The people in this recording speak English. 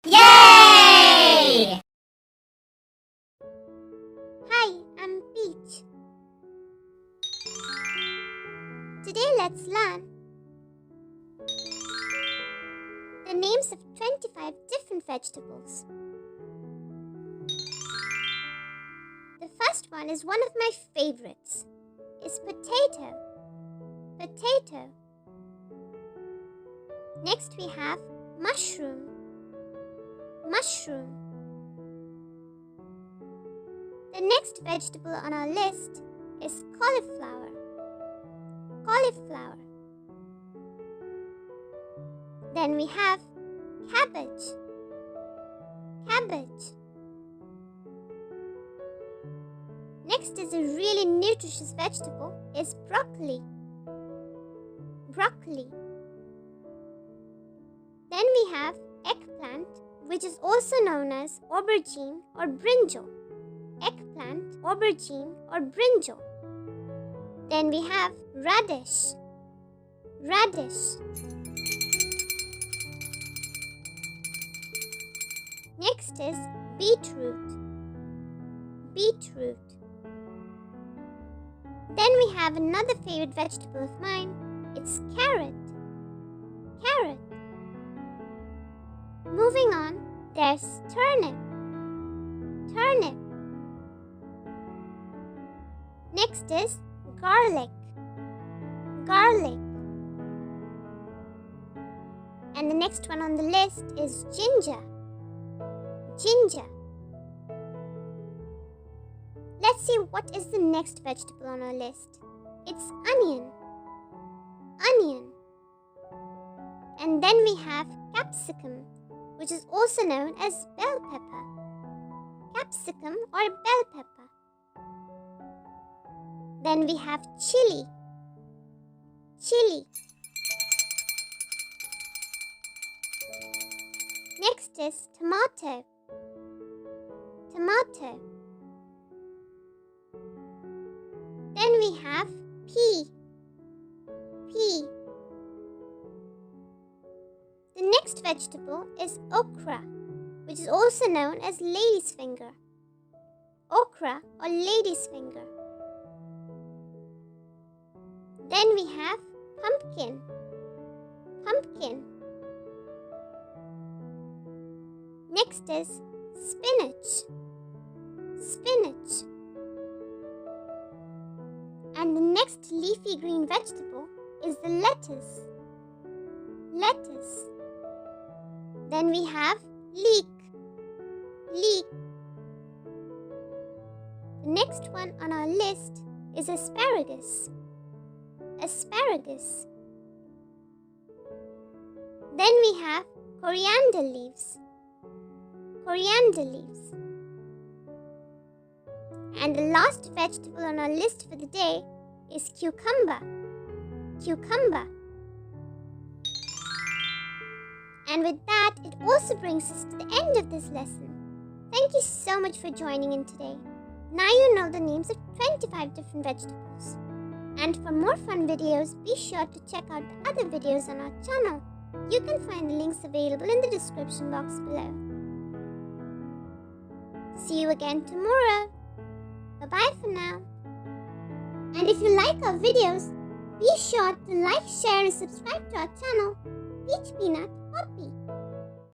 Yay! Hi, I'm Peach. Today let's learn the names of 25 different vegetables. The first one is one of my favorites. It's potato. Potato. Next we have mushroom. Mushroom. The next vegetable on our list is cauliflower. Cauliflower. Then we have cabbage. Cabbage. Next is a really nutritious vegetable is broccoli. Broccoli. Then we have eggplant, which is also known as aubergine or brinjal. Eggplant, aubergine or brinjal. Then we have radish. Radish. Next is beetroot. Beetroot. Then we have another favorite vegetable of mine. It's carrot. Carrot. Moving on, there's turnip. Turnip. Next is garlic. Garlic. And the next one on the list is ginger. Ginger. Let's see what is the next vegetable on our list. It's onion. Onion. And then we have capsicum, which is also known as bell pepper. Capsicum or bell pepper. Then we have chili. Chili. Next is tomato. Tomato. Then we have pea. Pea. The next vegetable is okra, which is also known as lady's finger. Okra or lady's finger. Then we have pumpkin. Pumpkin. Next is spinach. Spinach. And the next leafy green vegetable is the lettuce. Lettuce. Then we have leek. Leek. The next one on our list is asparagus. Asparagus. Then we have coriander leaves. Coriander leaves. And the last vegetable on our list for the day is cucumber. Cucumber. And with that, it also brings us to the end of this lesson. Thank you so much for joining in today. Now you know the names of 25 different vegetables. And for more fun videos, be sure to check out the other videos on our channel. You can find the links available in the description box below. See you again tomorrow. Bye-bye for now. And if you like our videos, be sure to like, share and subscribe to our channel, Peach Peanut Poppy.